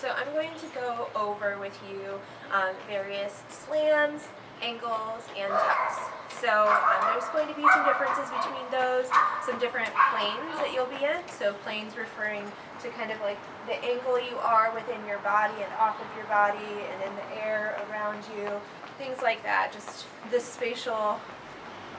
So I'm going to go over with you various slams, angles, and tucks. So there's going to be some differences between those, some different planes that you'll be in. So planes referring to kind of like the angle you are within your body and off of your body and in the air around you, things like that, just the spatial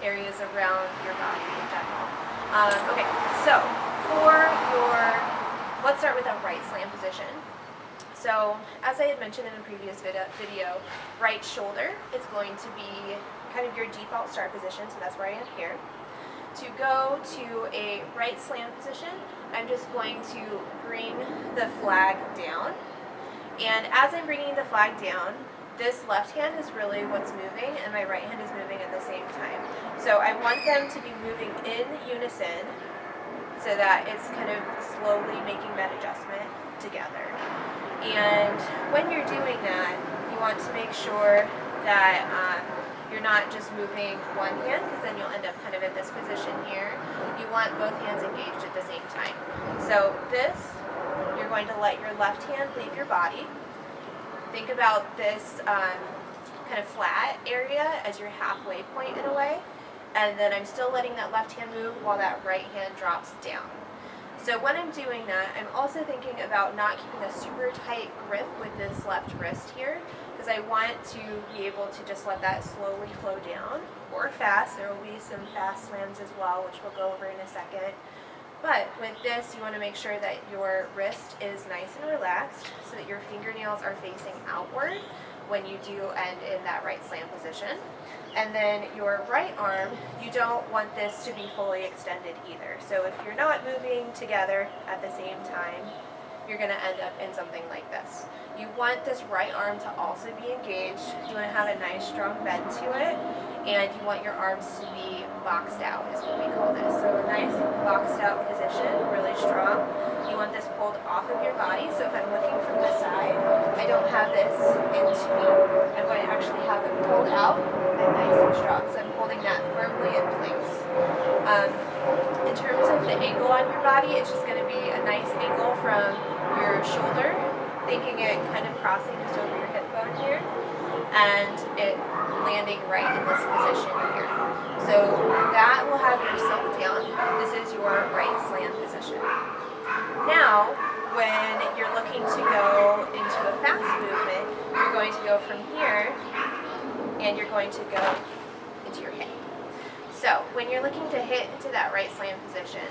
areas around your body in general. Okay, so let's start with a right slam position. So, as I had mentioned in a previous video, right shoulder is going to be kind of your default start position, so that's where I am here. To go to a right slam position, I'm just going to bring the flag down. And as I'm bringing the flag down, this left hand is really what's moving, and my right hand is moving at the same time. So I want them to be moving in unison so that it's kind of slowly making that adjustment together. And when you're doing that, you want to make sure that you're not just moving one hand, because then you'll end up kind of in this position here. You want both hands engaged at the same time. So you're going to let your left hand leave your body. Think about this kind of flat area as your halfway point in a way. And then I'm still letting that left hand move while that right hand drops down. So when I'm doing that, I'm also thinking about not keeping a super tight grip with this left wrist here, because I want to be able to just let that slowly flow down, or fast. There will be some fast slams as well, which we'll go over in a second. But with this, you want to make sure that your wrist is nice and relaxed so that your fingernails are facing outward when you do end in that right slam position. And then your right arm, you don't want this to be fully extended either. So if you're not moving together at the same time, you're going to end up in something like this. You want this right arm to also be engaged. You want to have a nice strong bend to it, and you want your arms to be boxed out, is what we call this. So a nice boxed out position, really strong. You want this pulled off of your body, so if I'm looking from the side, I don't have this into me. I'm going to actually have it pulled out and nice and strong. So I'm holding that firmly in place. In terms of the angle on your body, it's just going to be a nice angle from your shoulder, thinking it kind of crossing just over your hip bone here, and it landing right in this position here. So that will have your silk down. This is your right slam position. Now, when you're looking to go into a fast movement, you're going to go from here, and you're going to go into your hip. So when you're looking to hit into that right slam position,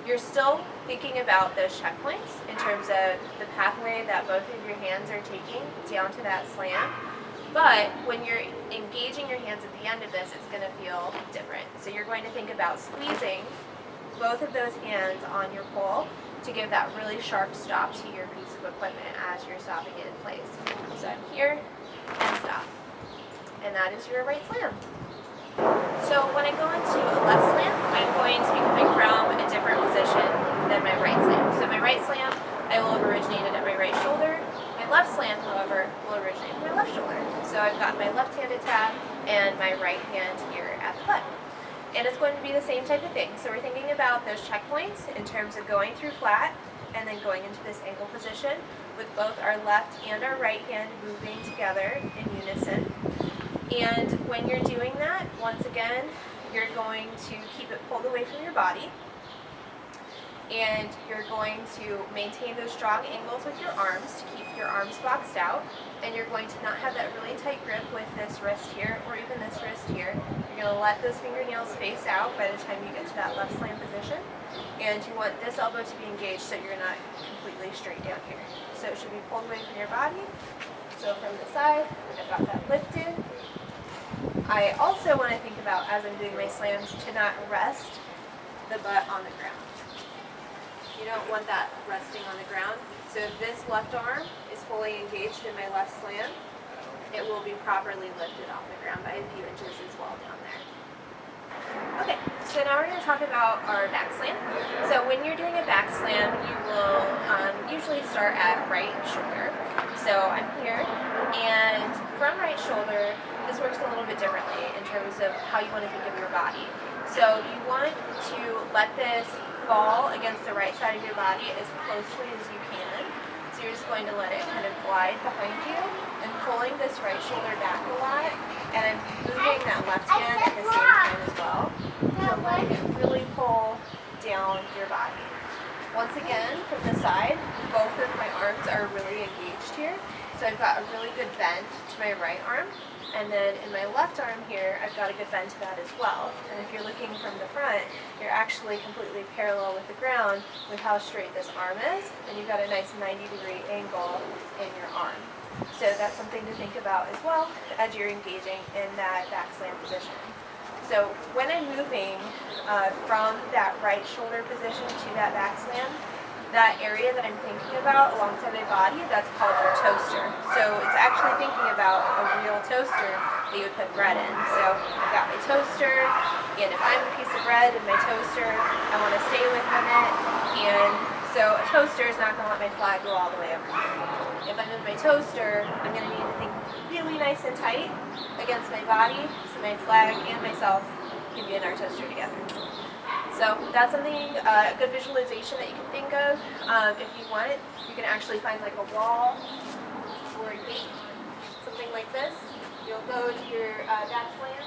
you're still thinking about those checkpoints in terms of the pathway that both of your hands are taking down to that slam. But when you're engaging your hands at the end of this, it's going to feel different. So you're going to think about squeezing both of those hands on your pole to give that really sharp stop to your piece of equipment as you're stopping it in place. So I'm here and stop. And that is your right slam. So when I go into a left slam, I'm going to be coming from a different position than my right slam. So my right slam, I will have originated at my right shoulder. My left slam, however, will originate at my left shoulder. So I've got my left-handed tab and my right hand here at the butt. And it's going to be the same type of thing. So we're thinking about those checkpoints in terms of going through flat and then going into this ankle position with both our left and our right hand moving together in unison. And when you're doing that, once again, you're going to keep it pulled away from your body. And you're going to maintain those strong angles with your arms to keep your arms boxed out. And you're going to not have that really tight grip with this wrist here or even this wrist here. You're going to let those fingernails face out by the time you get to that left slam position. And you want this elbow to be engaged so you're not completely straight down here. So it should be pulled away from your body. So from the side, I've got that lifted. I also want to think about, as I'm doing my slams, to not rest the butt on the ground. You don't want that resting on the ground. So if this left arm is fully engaged in my left slam, it will be properly lifted off the ground by a few inches as well down there. Okay, so now we're going to talk about our back slam. So when you're doing a back slam, you will usually start at right shoulder. So I'm here, and from right shoulder, this works a little bit differently in terms of how you want to think of your body. So you want to let this fall against the right side of your body as closely as you can. So you're just going to let it kind of glide behind you and pulling this right shoulder back a lot, and I'm moving that left hand at the same time as well. So letting it really pull down your body. Once again, from the side, both of my arms are really engaged here. So I've got a really good bend to my right arm, and then in my left arm here, I've got a good bend to that as well. And if you're looking from the front, you're actually completely parallel with the ground with how straight this arm is, and you've got a nice 90-degree angle in your arm. So that's something to think about as well as you're engaging in that back slam position. So when I'm moving from that right shoulder position to that back slam, that area that I'm thinking about alongside my body, that's called your toaster. So it's actually thinking about a real toaster that you would put bread in. So I've got my toaster, and if I'm a piece of bread in my toaster, I want to stay within it, and so a toaster is not going to let my flag go all the way over here. If I'm in my toaster, I'm going to need to think really nice and tight against my body, so my flag and myself can be in our toaster together. So that's something, a good visualization that you can think of. If you want it, you can actually find like a wall or a gate, something like this. You'll go to your back slam,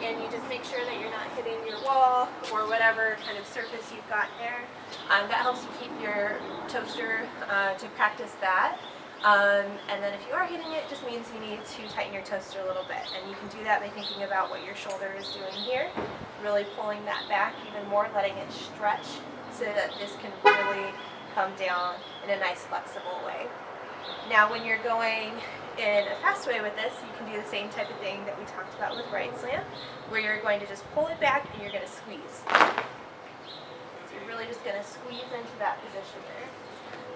and you just make sure that you're not hitting your wall or whatever kind of surface you've got there. That helps you keep your toaster to practice that. And then if you are hitting it, it just means you need to tighten your toaster a little bit. And you can do that by thinking about what your shoulder is doing here, really pulling that back even more, letting it stretch so that this can really come down in a nice flexible way. Now when you're going in a fast way with this, you can do the same type of thing that we talked about with right slam, where you're going to just pull it back and you're going to squeeze. So you're really just going to squeeze into that position there.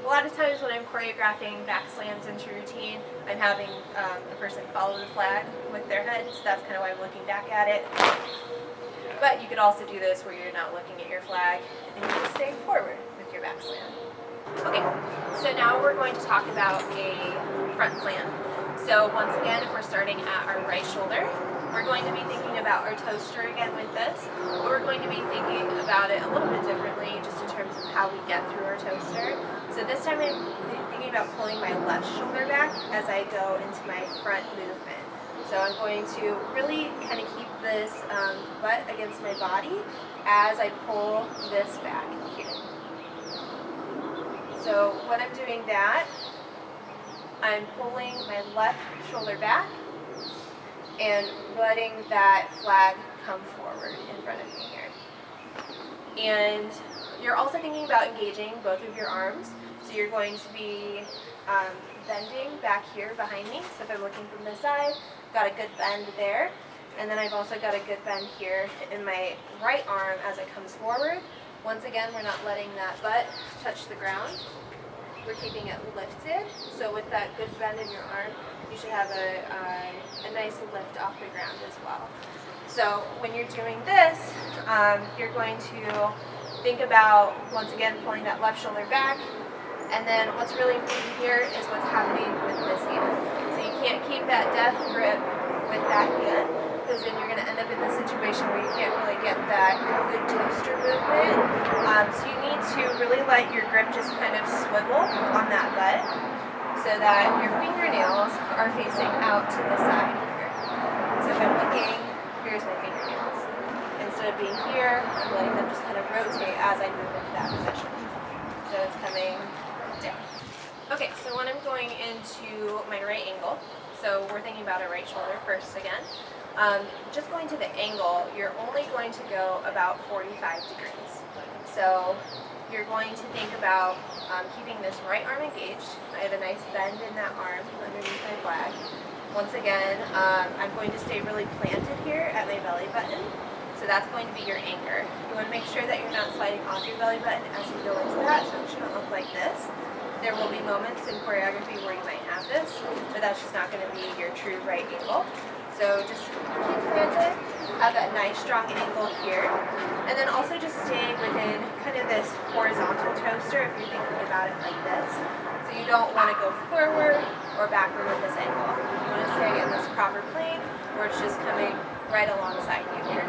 A lot of times when I'm choreographing back slams into routine, I'm having a person follow the flag with their head, so that's kind of why I'm looking back at it. But you could also do this where you're not looking at your flag and you're just staying forward with your back slam. Okay, so now we're going to talk about a front slam. So once again, if we're starting at our right shoulder, we're going to be thinking about our toaster again with this, but we're going to be thinking about it a little bit differently just in terms of how we get through our toaster. So this time I'm thinking about pulling my left shoulder back as I go into my front movement. So I'm going to really kind of keep this butt against my body as I pull this back here. So when I'm doing that, I'm pulling my left shoulder back and letting that flag come forward in front of me here. And you're also thinking about engaging both of your arms. So you're going to be bending back here behind me. So if I'm looking from this side, got a good bend there. And then I've also got a good bend here in my right arm as it comes forward. Once again, we're not letting that butt touch the ground. We're keeping it lifted. So with that good bend in your arm, you should have a nice lift off the ground as well. So when you're doing this, you're going to think about, once again, pulling that left shoulder back. And then what's really important here is what's happening with this hand. So you can't keep that death grip with that hand, because then you're going to end up in this situation where you can't really get that good toaster movement. So you need to really let your grip just kind of swivel on that butt so that your fingernails are facing out to the side here. So if I'm looking, here's my fingernails. Instead of being here, I'm letting them just kind of rotate as I move into that position. So it's coming down. Okay, so when I'm going into my right angle, so we're thinking about a right shoulder first again. Just going to the angle, you're only going to go about 45 degrees. So you're going to think about keeping this right arm engaged. I have a nice bend in that arm underneath my flag. Once again, I'm going to stay really planted here at my belly button. So that's going to be your anchor. You want to make sure that you're not sliding off your belly button as you go into that, so it shouldn't look like this. There will be moments in choreography where you might have this, but that's just not going to be your true right angle. So just keep planted, have that nice strong angle here, and then also just stay within kind of this horizontal toaster if you're thinking about it like this. So you don't want to go forward or backward with this angle. You want to stay in this proper plane where it's just coming right alongside you here.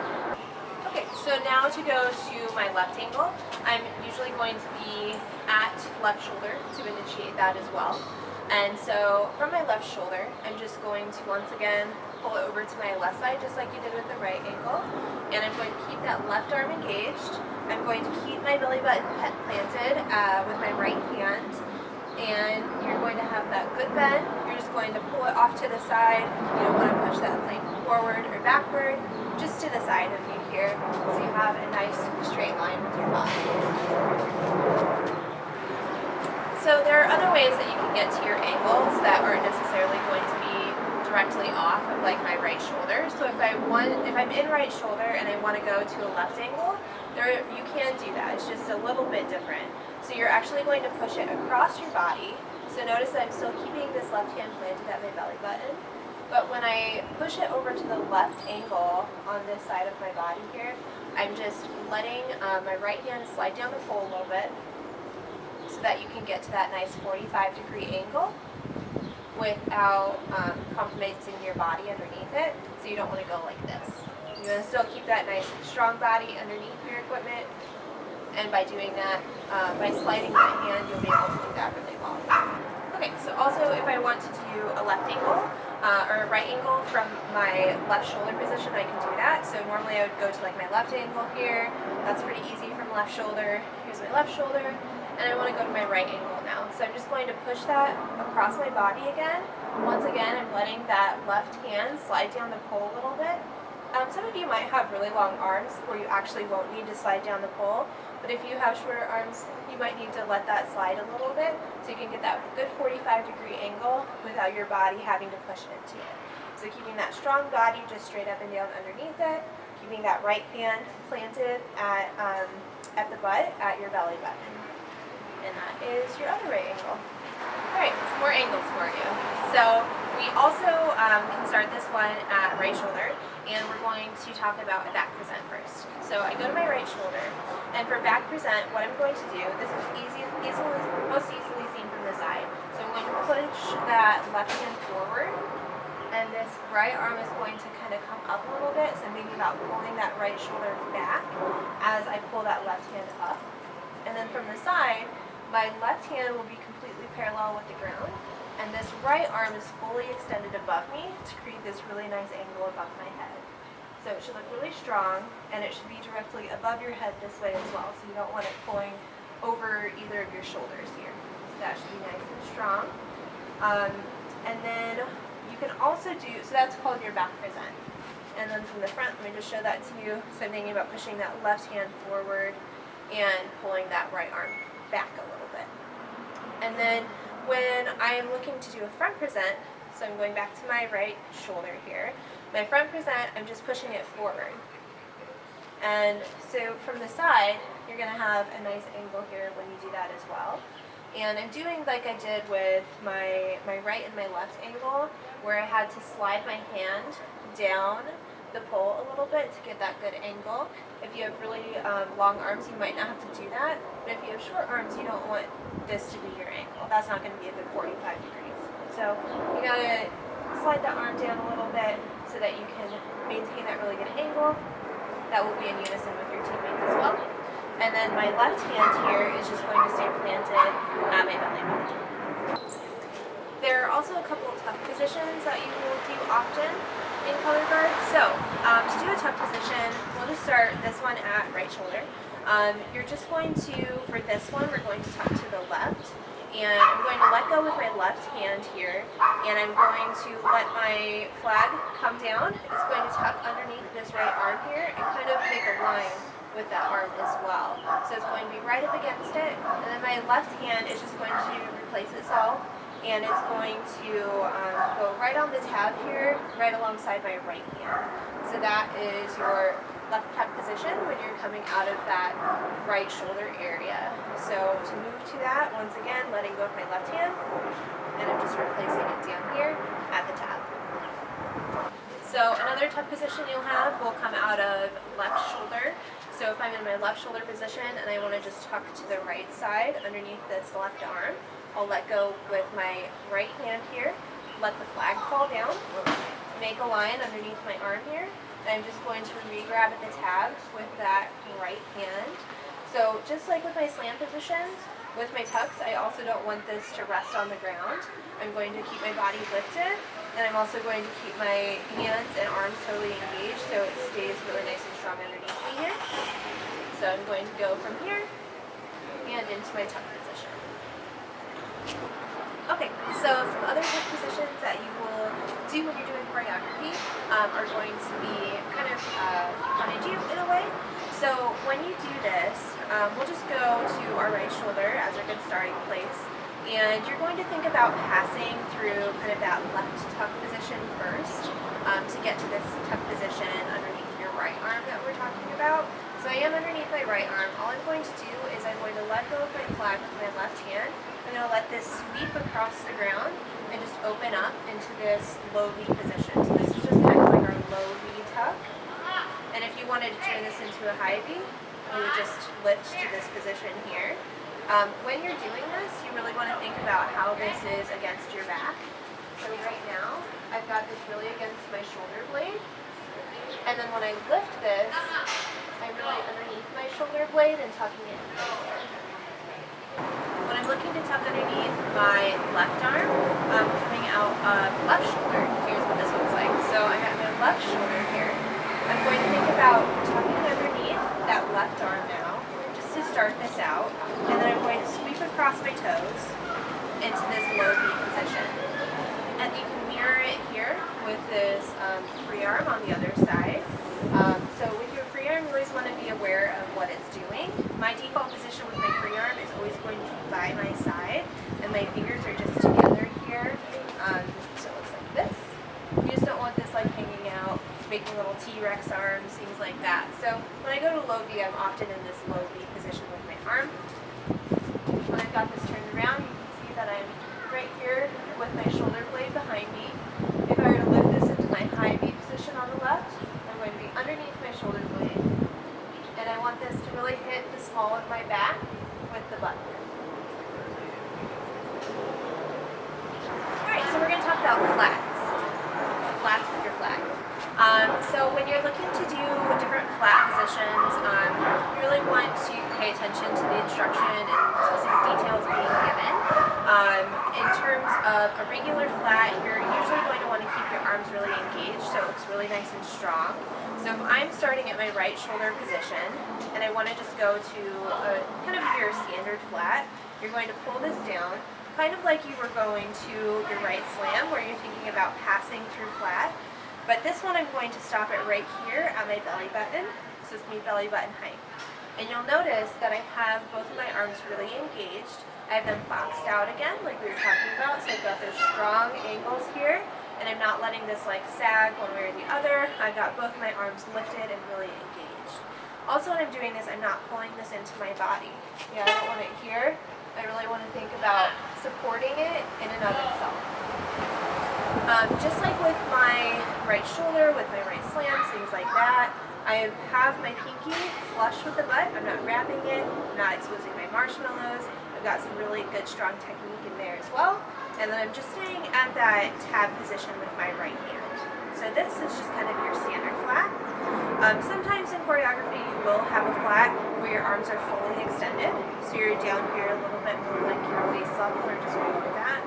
Okay, so now to go to my left ankle, I'm usually going to be at left shoulder to initiate that as well. And so from my left shoulder, I'm just going to once again pull it over to my left side just like you did with the right ankle. And I'm going to keep that left arm engaged. I'm going to keep my belly button planted with my right hand. And you're going to have that good bend. You're just going to pull it off to the side. You don't want to push that plank forward or backward, just to the side of you here, so you have a nice straight line with your body. So there are other ways that you can get to your ankles that aren't necessarily going to be directly off of like my right shoulder. So if I'm in right shoulder and I want to go to a left ankle, you can do that. It's just a little bit different. So you're actually going to push it across your body. So notice that I'm still keeping this left hand planted at my belly button. But when I push it over to the left ankle on this side of my body here, I'm just letting my right hand slide down the pole a little bit so that you can get to that nice 45-degree angle without compromising your body underneath it. So you don't want to go like this. You want to still keep that nice strong body underneath your equipment. And by doing that, by sliding that hand, you'll be able to do that really well. Okay, so also if I want to do a left angle or a right angle from my left shoulder position, I can do that. So normally I would go to like my left ankle here. That's pretty easy from left shoulder. Here's my left shoulder. And I want to go to my right ankle now. So I'm just going to push that across my body again. Once again, I'm letting that left hand slide down the pole a little bit. Some of you might have really long arms where you actually won't need to slide down the pole. But if you have shorter arms, you might need to let that slide a little bit so you can get that good 45-degree angle without your body having to push into it. So keeping that strong body just straight up and down underneath it, keeping that right hand planted at the butt, at your belly button. And that is your other right ankle. Alright, some more angles for you. So we also can start this one at right shoulder, and we're going to talk about a back present first. So I go to my right shoulder, and for back present, what I'm going to do, this is most easily seen from the side. So I'm going to push that left hand forward, and this right arm is going to kind of come up a little bit, so I'm thinking about pulling that right shoulder back as I pull that left hand up. And then from the side, my left hand will be completely parallel with the ground, and this right arm is fully extended above me to create this really nice angle above my head. So it should look really strong, and it should be directly above your head this way as well, so you don't want it pulling over either of your shoulders here. So that should be nice and strong. And then you can also do, so that's called your back present. And then from the front, let me just show that to you. So I'm thinking about pushing that left hand forward and pulling that right arm back a little bit. And then when I'm looking to do a front present, so I'm going back to my right shoulder here, my front present, I'm just pushing it forward. And so from the side, you're going to have a nice angle here when you do that as well. And I'm doing like I did with my right and my left angle, where I had to slide my hand down the pole a little bit to get that good angle. If you have really long arms, you might not have to do that. But if you have short arms, you don't want this to be your ankle. That's not going to be a good 45 degrees. So you got to slide the arm down a little bit so that you can maintain that really good angle. That will be in unison with your teammates as well. And then my left hand here is just going to stay planted at my belly button. There are also a couple of tuck positions that you will do often in color guard. So to do a tuck position, we'll just start this one at right shoulder. You're just going to, for this one, we're going to tuck to the left. And I'm going to let go with my left hand here, and I'm going to let my flag come down. It's going to tuck underneath this right arm here and kind of make a line with that arm as well. So it's going to be right up against it, and then my left hand is just going to replace itself, and it's going to go right on the tab here, right alongside my right hand. So that is your left tuck position when you're coming out of that right shoulder area. So to move to that, once again, letting go of my left hand, and I'm just replacing it down here at the tab. So another tuck position you'll have will come out of left shoulder. So if I'm in my left shoulder position and I want to just tuck to the right side underneath this left arm, I'll let go with my right hand here, let the flag fall down, make a line underneath my arm here, I'm just going to re-grab at the tab with that right hand. So just like with my slam positions, with my tucks, I also don't want this to rest on the ground. I'm going to keep my body lifted, and I'm also going to keep my hands and arms totally engaged so it stays really nice and strong underneath me here. So I'm going to go from here and into my tuck position. Okay, so some other tuck positions that you will do when you're doing choreography are going to be kind of behind you in a way. So when you do this, we'll just go to our right shoulder as our good starting place. And you're going to think about passing through kind of that left tuck position first to get to this tuck position underneath your right arm that we're talking about. So I am underneath my right arm. All I'm going to do is I'm going to let go of my flag with my left hand. I'm going to let this sweep across the ground and just open up into this low V position. So this is just kind of like our low V tuck. And if you wanted to turn this into a high V, you would just lift to this position here. When you're doing this, you really want to think about how this is against your back. So right now, I've got this really against my shoulder blade. And then when I lift this, I'm really underneath my shoulder blade and tucking it in. When I'm looking to tuck underneath my left arm, coming out of left shoulder, here's what this looks like. So I have my left shoulder here. I'm going to think about tucking underneath that left arm now, just to start this out. And then I'm going to sweep across my toes into this low V position. And you can mirror it here with this free arm on the other side. So with your free arm, you always want to be aware of what it's doing. My default position with my free arm is always going to be by my side, and my fingers are just together here. So it looks like this. You just don't want this like hanging out, making little T-Rex arms, things like that. So when I go to low V, I'm often in this low V position with my arm. When I've got this turned around, you can see that I'm right here with my shoulder blade behind me. If I were to lift this into my high V position on the left, I'm going to be underneath my shoulder blade. And I want this to really hit the small of my back with the butt. Alright, so we're going to talk about flats. Flats with your flag. So when you're looking to do different flat positions, you really want to pay attention to the instruction and specific details being given. In terms of a regular flat, you're usually going to want to keep your arms really engaged so it looks really nice and strong. So if I'm starting at my right shoulder position and I want to just go to kind of your standard flat, you're going to pull this down, kind of like you were going to your right slam where you're thinking about passing through flat. But this one I'm going to stop it right here at my belly button. So it's my belly button height. And you'll notice that I have both of my arms really engaged. I have them boxed out again like we were talking about. So I've got those strong angles here. And I'm not letting this like sag one way or the other. I've got both of my arms lifted and really engaged. Also when I'm doing this, I'm not pulling this into my body. Yeah, I don't want it here. I really want to think about supporting it in and of itself. Just like with my right shoulder, with my right slams, things like that, I have my pinky flush with the butt. I'm not wrapping it. I'm not exposing my marshmallows. I've got some really good strong technique in there as well. And then I'm just staying at that tab position with my right hand. So this is just kind of your standard flat. Sometimes in choreography you will have a flat where your arms are fully extended. So you're down here a little bit more like your waist level or just below that.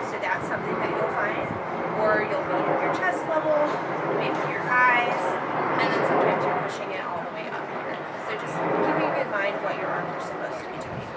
So that's something that you'll find. Or you'll be at your chest level, maybe your eyes, and then sometimes you're pushing it all the way up here. So just keeping in mind what your arms are supposed to be doing.